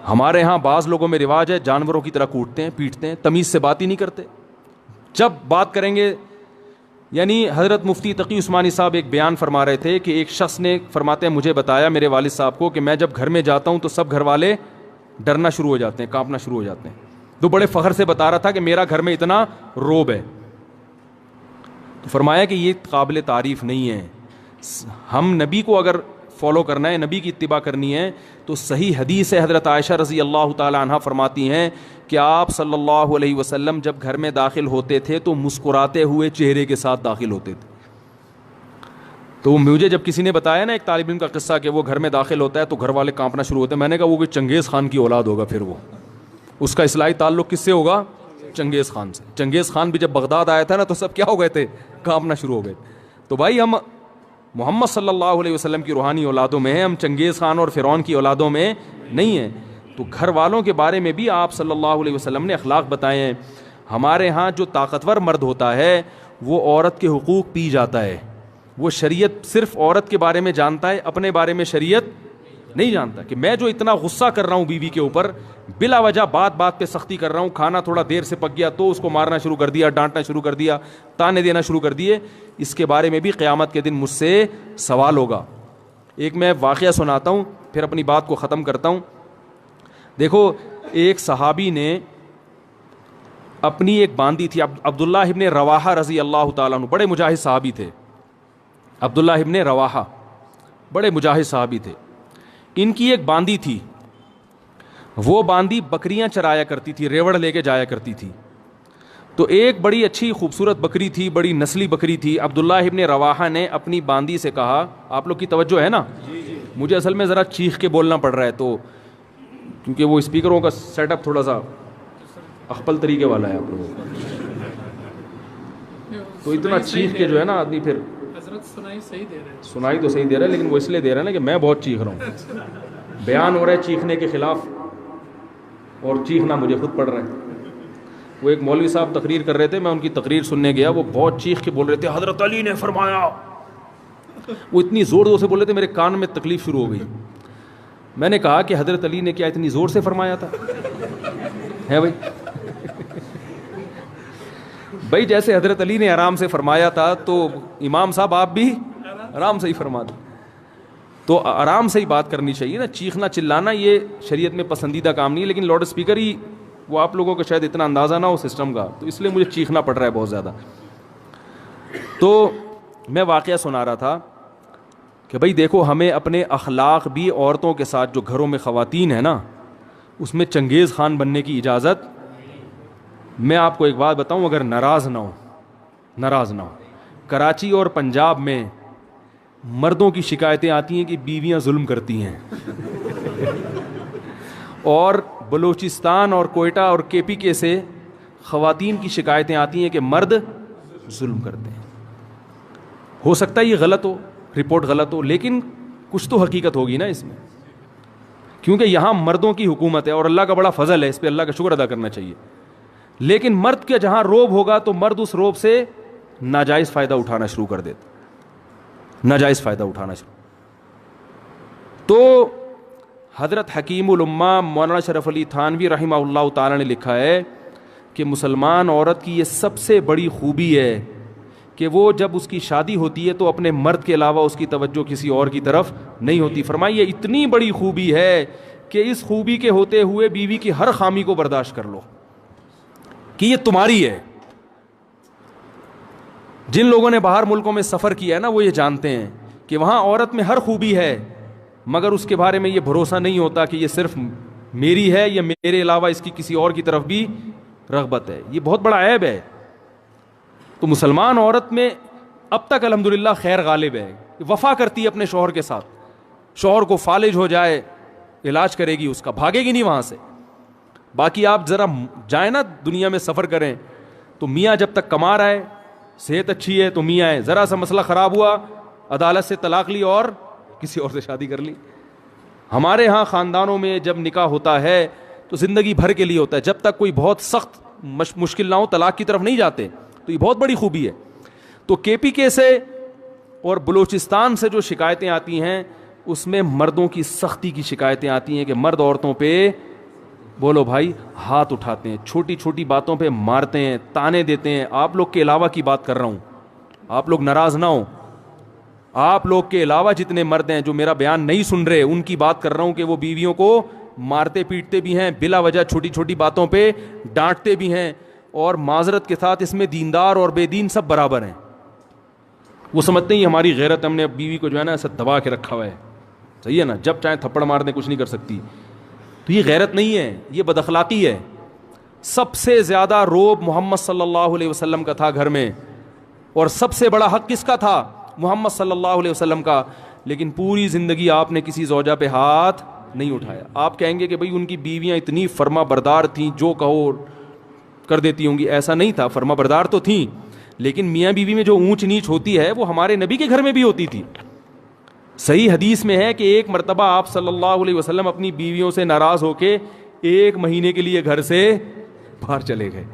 ہمارے ہاں بعض لوگوں میں رواج ہے جانوروں کی طرح کوٹتے ہیں پیٹتے ہیں, تمیز سے بات ہی نہیں کرتے. جب بات کریں گے, یعنی حضرت مفتی تقی عثمانی صاحب ایک بیان فرما رہے تھے کہ ایک شخص نے, فرماتے ہیں, مجھے بتایا میرے والد صاحب کو کہ میں جب گھر میں جاتا ہوں تو سب گھر والے ڈرنا شروع ہو جاتے ہیں, کانپنا شروع ہو جاتے ہیں. تو بڑے فخر سے بتا رہا تھا کہ میرا گھر میں اتنا روب ہے. تو فرمایا کہ یہ قابل تعریف نہیں ہے. ہم نبی کو اگر فالو کرنا ہے, نبی کی اتباع کرنی ہے, تو صحیح حدیث ہے, حضرت عائشہ رضی اللہ تعالی عنہا فرماتی ہیں کہ آپ صلی اللہ علیہ وسلم جب گھر میں داخل ہوتے تھے تو مسکراتے ہوئے چہرے کے ساتھ داخل ہوتے تھے. تو مجھے جب کسی نے بتایا نا ایک طالب علم کا قصہ کہ وہ گھر میں داخل ہوتا ہے تو گھر والے کانپنا شروع ہوتے ہیں, میں نے کہا وہ کوئی چنگیز خان کی اولاد ہوگا, پھر وہ اس کا اصلاحی تعلق کس سے ہوگا؟ چنگیز خان سے. چنگیز خان بھی جب بغداد آیا تھا نا تو سب کیا ہو گئے تھے؟ کانپنا شروع ہو گئے. تو بھائی ہم محمد صلی اللہ علیہ وسلم کی روحانی اولادوں میں ہیں, ہم چنگیز خان اور فرعون کی اولادوں میں نہیں ہیں. تو گھر والوں کے بارے میں بھی آپ صلی اللہ علیہ وسلم نے اخلاق بتائے ہیں. ہمارے ہاں جو طاقتور مرد ہوتا ہے وہ عورت کے حقوق پی جاتا ہے. وہ شریعت صرف عورت کے بارے میں جانتا ہے, اپنے بارے میں شریعت نہیں جانتا. کہ میں جو اتنا غصہ کر رہا ہوں بیوی کے اوپر, بلا وجہ بات بات پہ سختی کر رہا ہوں, کھانا تھوڑا دیر سے پک گیا تو اس کو مارنا شروع کر دیا, ڈانٹنا شروع کر دیا, تانے دینا شروع کر دیے, اس کے بارے میں بھی قیامت کے دن مجھ سے سوال ہوگا. ایک میں واقعہ سناتا ہوں پھر اپنی بات کو ختم کرتا ہوں. دیکھو, ایک صحابی نے اپنی ایک باندی تھی, عبداللہ ابن رواحہ رضی اللہ تعالیٰ عنہ, بڑے مجاہد صحابی تھے. عبداللہ ابن رواحہ بڑے مجاہد صحابی تھے. ان کی ایک باندی تھی, وہ باندی بکریاں چرایا کرتی تھی, ریوڑ لے کے جایا کرتی تھی. تو ایک بڑی اچھی خوبصورت بکری تھی, بڑی نسلی بکری تھی. عبداللہ ابن رواحہ نے اپنی باندی سے کہا, آپ لوگ کی توجہ ہے نا, مجھے اصل میں ذرا چیخ کے بولنا پڑ رہا ہے تو کیونکہ وہ اسپیکروں کا سیٹ اپ تھوڑا سا اخپل طریقے والا ہے آپ لوگوں کا, تو اتنا چیخ کے جو ہے نا آدمی پھر سنائی تو صحیح دے رہا ہے, لیکن وہ اس لیے دے رہا ہے نا کہ میں بہت چیخ رہا ہوں. بیان ہو رہا ہے چیخنے کے خلاف اور چیخنا مجھے خود پڑ رہا ہے. وہ ایک مولوی صاحب تقریر کر رہے تھے, میں ان کی تقریر سننے گیا, وہ بہت چیخ کے بول رہے تھے حضرت علی نے فرمایا. وہ اتنی زور زور سے بول رہے تھے میرے کان میں تکلیف شروع ہو گئی. میں نے کہا کہ حضرت علی نے کیا اتنی زور سے فرمایا تھا؟ ہے بھائی بھائی جیسے حضرت علی نے آرام سے فرمایا تھا تو امام صاحب آپ بھی آرام سے ہی فرما دیں. تو آرام سے ہی بات کرنی چاہیے نا, چیخنا چلانا یہ شریعت میں پسندیدہ کام نہیں ہے. لیکن لاؤڈ اسپیکر ہی وہ آپ لوگوں کو شاید اتنا اندازہ نہ ہو سسٹم کا, تو اس لیے مجھے چیخنا پڑ رہا ہے بہت زیادہ. تو میں واقعہ سنا رہا تھا کہ بھائی دیکھو, ہمیں اپنے اخلاق بھی عورتوں کے ساتھ, جو گھروں میں خواتین ہیں نا, اس میں چنگیز خان بننے کی اجازت. میں آپ کو ایک بات بتاؤں, اگر ناراض نہ ہو, کراچی اور پنجاب میں مردوں کی شکایتیں آتی ہیں کہ بیویاں ظلم کرتی ہیں, اور بلوچستان اور کوئٹہ اور کے پی کے سے خواتین کی شکایتیں آتی ہیں کہ مرد ظلم کرتے ہیں. ہو سکتا ہے یہ غلط ہو, رپورٹ غلط ہو, لیکن کچھ تو حقیقت ہوگی نا اس میں, کیونکہ یہاں مردوں کی حکومت ہے اور اللہ کا بڑا فضل ہے, اس پہ اللہ کا شکر ادا کرنا چاہیے. لیکن مرد کے جہاں روب ہوگا تو مرد اس روب سے ناجائز فائدہ اٹھانا شروع کر دیتا, ناجائز فائدہ اٹھانا شروع. تو حضرت حکیم الامہ مولانا شرف علی تھانوی رحمہ اللہ تعالی نے لکھا ہے کہ مسلمان عورت کی یہ سب سے بڑی خوبی ہے کہ وہ جب اس کی شادی ہوتی ہے تو اپنے مرد کے علاوہ اس کی توجہ کسی اور کی طرف نہیں ہوتی. فرمائیے اتنی بڑی خوبی ہے کہ اس خوبی کے ہوتے ہوئے بیوی کی ہر خامی کو برداشت کر لو کہ یہ تمہاری ہے. جن لوگوں نے باہر ملکوں میں سفر کیا ہے نا, وہ یہ جانتے ہیں کہ وہاں عورت میں ہر خوبی ہے, مگر اس کے بارے میں یہ بھروسہ نہیں ہوتا کہ یہ صرف میری ہے یا میرے علاوہ اس کی کسی اور کی طرف بھی رغبت ہے. یہ بہت بڑا عیب ہے. تو مسلمان عورت میں اب تک الحمدللہ خیر غالب ہے, وفا کرتی ہے اپنے شوہر کے ساتھ, شوہر کو فالج ہو جائے علاج کرے گی اس کا, بھاگے گی نہیں وہاں سے. باقی آپ ذرا جائیں نا دنیا میں سفر کریں تو میاں جب تک کما رہا ہے, صحت اچھی ہے, تو میاں ہے, ذرا سا مسئلہ خراب ہوا عدالت سے طلاق لی اور کسی اور سے شادی کر لی. ہمارے ہاں خاندانوں میں جب نکاح ہوتا ہے تو زندگی بھر کے لیے ہوتا ہے, جب تک کوئی بہت سخت مشکل نہ ہو طلاق کی طرف نہیں جاتے. تو یہ بہت بڑی خوبی ہے. تو کے پی کے سے اور بلوچستان سے جو شکایتیں آتی ہیں اس میں مردوں کی سختی کی شکایتیں آتی ہیں کہ مرد عورتوں پہ بولو بھائی, ہاتھ اٹھاتے ہیں, چھوٹی چھوٹی باتوں پہ مارتے ہیں, تانے دیتے ہیں. آپ لوگ کے علاوہ کی بات کر رہا ہوں, آپ لوگ ناراض نہ ہوں. آپ لوگ کے علاوہ جتنے مرد ہیں جو میرا بیان نہیں سن رہے, ان کی بات کر رہا ہوں کہ وہ بیویوں کو مارتے پیٹتے بھی ہیں, بلا وجہ چھوٹی چھوٹی باتوں پہ ڈانٹتے بھی ہیں, اور معذرت کے ساتھ اس میں دیندار اور بے دین سب برابر ہیں. وہ سمجھتے ہیں ہماری غیرت, ہم نے بیوی کو جو ہے نا ایسا دبا کے رکھا ہوا ہے, صحیح ہے نا, جب چاہے تھپڑ مار دیں کچھ نہیں کر سکتی. تو یہ غیرت نہیں ہے, یہ بد اخلاقی ہے. سب سے زیادہ روب محمد صلی اللہ علیہ وسلم کا تھا گھر میں, اور سب سے بڑا حق کس کا تھا؟ محمد صلی اللہ علیہ وسلم کا. لیکن پوری زندگی آپ نے کسی زوجہ پہ ہاتھ نہیں اٹھایا. آپ کہیں گے کہ بھئی ان کی بیویاں اتنی فرما بردار تھیں, جو کہو کر دیتی ہوں گی. ایسا نہیں تھا, فرما بردار تو تھیں, لیکن میاں بیوی میں جو اونچ نیچ ہوتی ہے وہ ہمارے نبی کے گھر میں بھی ہوتی تھی. صحیح حدیث میں ہے کہ ایک مرتبہ آپ صلی اللہ علیہ وسلم اپنی بیویوں سے ناراض ہو کے 1 مہینے کے لیے گھر سے باہر چلے گئے.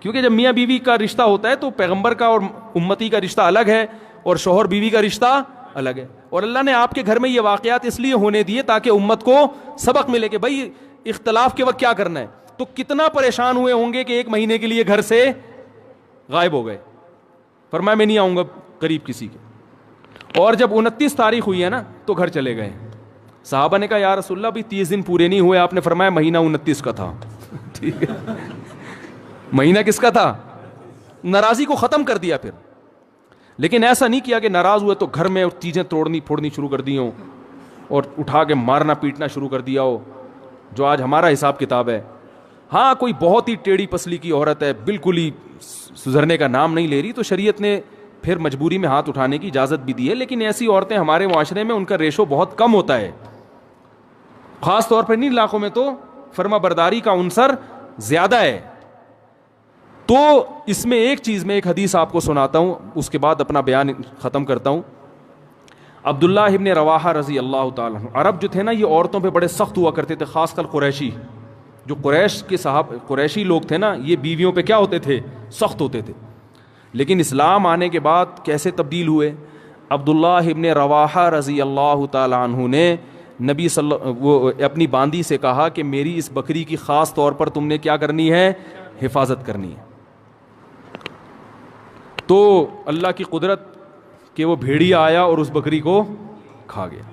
کیونکہ جب میاں بیوی کا رشتہ ہوتا ہے تو پیغمبر کا اور امتی کا رشتہ الگ ہے, اور شوہر بیوی کا رشتہ الگ ہے. اور اللہ نے آپ کے گھر میں یہ واقعات اس لیے ہونے دیے تاکہ امت کو سبق ملے کہ بھائی اختلاف کے وقت کیا کرنا ہے. تو کتنا پریشان ہوئے ہوں گے کہ 1 مہینے کے لیے گھر سے غائب ہو گئے, فرمایا میں نہیں آؤں گا قریب کسی کے. اور جب 29 تاریخ ہوئی ہے نا تو گھر چلے گئے. صحابہ نے کہا یا رسول اللہ بھی 30 دن پورے نہیں ہوئے. آپ نے فرمایا مہینہ 29 کا تھا. ٹھیک ہے, مہینہ کس کا تھا؟ ناراضی کو ختم کر دیا پھر. لیکن ایسا نہیں کیا کہ ناراض ہوئے تو گھر میں چیزیں توڑنی پھوڑنی شروع کر دی ہوں, اور اٹھا کے مارنا پیٹنا شروع کر دیا ہو, جو آج ہمارا حساب کتاب ہے. ہاں کوئی بہت ہی ٹیڑھی پسلی کی عورت ہے, بالکل ہی سدھرنے کا نام نہیں لے رہی, تو شریعت نے پھر مجبوری میں ہاتھ اٹھانے کی اجازت بھی دی ہے. لیکن ایسی عورتیں ہمارے معاشرے میں ان کا ریشو بہت کم ہوتا ہے, خاص طور پر ان علاقوں میں تو فرما برداری کا عنصر زیادہ ہے. تو اس میں ایک چیز میں ایک حدیث آپ کو سناتا ہوں, اس کے بعد اپنا بیان ختم کرتا ہوں. عبداللہ ابن رواحہ رضی اللہ تعالیٰ عنہ, عرب جو تھے نا یہ عورتوں پہ بڑے سخت ہوا کرتے تھے, خاص کر قریشی. جو قریش کے قریشی لوگ تھے نا, یہ بیویوں پہ کیا ہوتے تھے؟ سخت ہوتے تھے. لیکن اسلام آنے کے بعد کیسے تبدیل ہوئے؟ عبداللہ ابن رواحہ رضی اللہ تعالیٰ عنہ نے نبی وہ اپنی باندی سے کہا کہ میری اس بکری کی خاص طور پر تم نے کیا کرنی ہے؟ حفاظت کرنی ہے. تو اللہ کی قدرت کہ وہ بھیڑیا آیا اور اس بکری کو کھا گیا.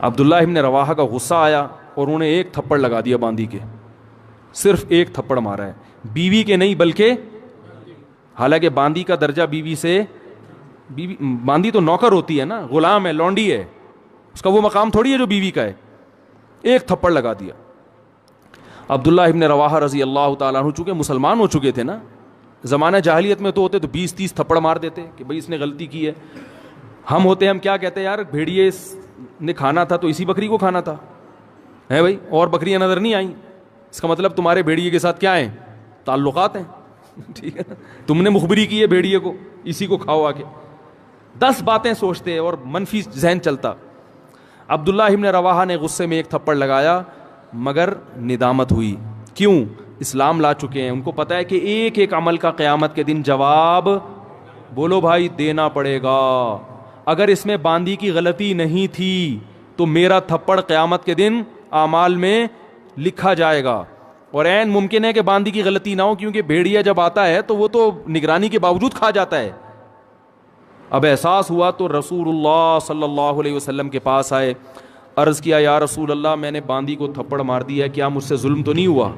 عبداللہ ابن رواحہ کا غصہ آیا اور انہوں نے 1 تھپڑ لگا دیا باندی کے, صرف 1 تھپڑ مارا ہے, بیوی کے نہیں بلکہ, حالانکہ باندی کا درجہ بیوی سے, باندی تو نوکر ہوتی ہے نا, غلام ہے, لونڈی ہے, اس کا وہ مقام تھوڑی ہے جو بیوی کا ہے. 1 تھپڑ لگا دیا. عبداللہ ابن رواحہ رضی اللہ تعالیٰ عنہ چونکہ مسلمان ہو چکے تھے نا, زمانہ جاہلیت میں تو ہوتے تو 20-30 تھپڑ مار دیتے کہ بھئی اس نے غلطی کی ہے. ہم ہوتے ہم کیا کہتے ہیں, یار بھیڑیے نے کھانا تھا تو اسی بکری کو کھانا تھا ہے بھائی, اور بکریاں نظر نہیں آئیں, اس کا مطلب تمہارے بھیڑیے کے ساتھ کیا ہیں؟ تعلقات ہیں. ٹھیک ہے نا, تم نے مخبری کی ہے بھیڑیے کو, اسی کو کھاؤ آ کے. 10 باتیں سوچتے اور منفی ذہن چلتا. عبداللہ ابن رواحہ نے غصے میں 1 تھپڑ لگایا, مگر ندامت ہوئی. کیوں؟ اسلام لا چکے ہیں, ان کو پتا ہے کہ ایک ایک عمل کا قیامت کے دن جواب, بولو بھائی, دینا پڑے گا. اگر اس میں باندی کی غلطی نہیں تھی تو میرا تھپڑ قیامت کے دن اعمال میں لکھا جائے گا, اور عین ممکن ہے کہ باندی کی غلطی نہ ہو, کیونکہ بھیڑیا جب آتا ہے تو وہ تو نگرانی کے باوجود کھا جاتا ہے. اب احساس ہوا تو رسول اللہ صلی اللہ علیہ وسلم کے پاس آئے, عرض کیا یا رسول اللہ میں نے باندی کو تھپڑ مار دیا, کیا مجھ سے ظلم تو نہیں ہوا؟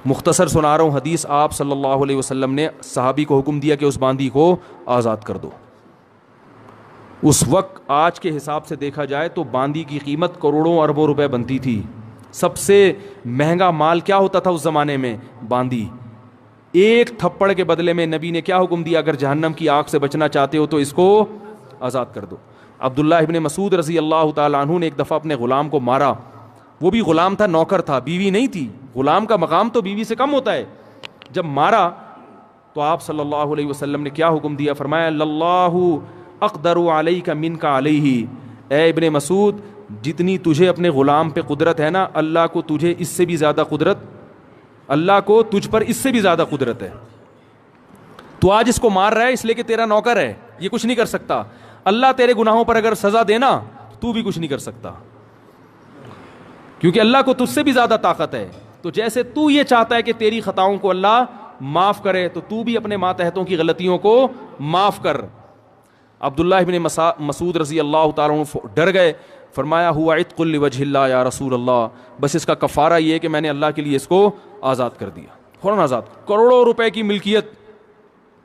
مختصر سنا رہا ہوں حدیث. آپ صلی اللہ علیہ وسلم نے صحابی کو حکم دیا کہ اس باندی کو آزاد کر دو. اس وقت آج کے حساب سے دیکھا جائے تو باندی کی قیمت کروڑوں اربوں روپے بنتی تھی. سب سے مہنگا مال کیا ہوتا تھا اس زمانے میں؟ باندی. 1 تھپڑ کے بدلے میں نبی نے کیا حکم دیا؟ اگر جہنم کی آگ سے بچنا چاہتے ہو تو اس کو آزاد کر دو. عبداللہ ابن مسعود رضی اللہ تعالیٰ عنہ نے ایک دفعہ اپنے غلام کو مارا. وہ بھی غلام تھا, نوکر تھا, بیوی نہیں تھی. غلام کا مقام تو بیوی سے کم ہوتا ہے. جب مارا تو آپ صلی اللہ علیہ وسلم نے کیا حکم دیا؟ فرمایا اللہ اقدر علیک منک علیہ, اے ابن مسعود جتنی تجھے اپنے غلام پہ قدرت ہے نا, اللہ کو تجھے اس سے بھی زیادہ قدرت, اللہ کو تجھ پر اس سے بھی زیادہ قدرت ہے. تو آج اس کو مار رہا ہے اس لیے کہ تیرا نوکر ہے, یہ کچھ نہیں کر سکتا. اللہ تیرے گناہوں پر اگر سزا دینا تو بھی کچھ نہیں کر سکتا. کیونکہ اللہ کو تجھ سے بھی زیادہ طاقت ہے. تو جیسے تو یہ چاہتا ہے کہ تیری خطاؤں کو اللہ معاف کرے, تو بھی اپنے ماتحتوں کی غلطیوں کو معاف کر. عبداللہ ابن مسعود رضی اللہ تعالیٰ عنہ ڈر گئے, فرمایا ہوا عتق لوجہ اللہ یا رسول اللہ, بس اس کا کفارہ یہ ہے کہ میں نے اللہ کے لیے اس کو آزاد کر دیا, فوراً آزاد. کروڑوں روپے کی ملکیت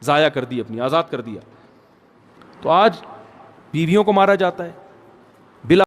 ضائع کر دی اپنی, آزاد کر دیا. تو آج بیویوں کو مارا جاتا ہے, بلا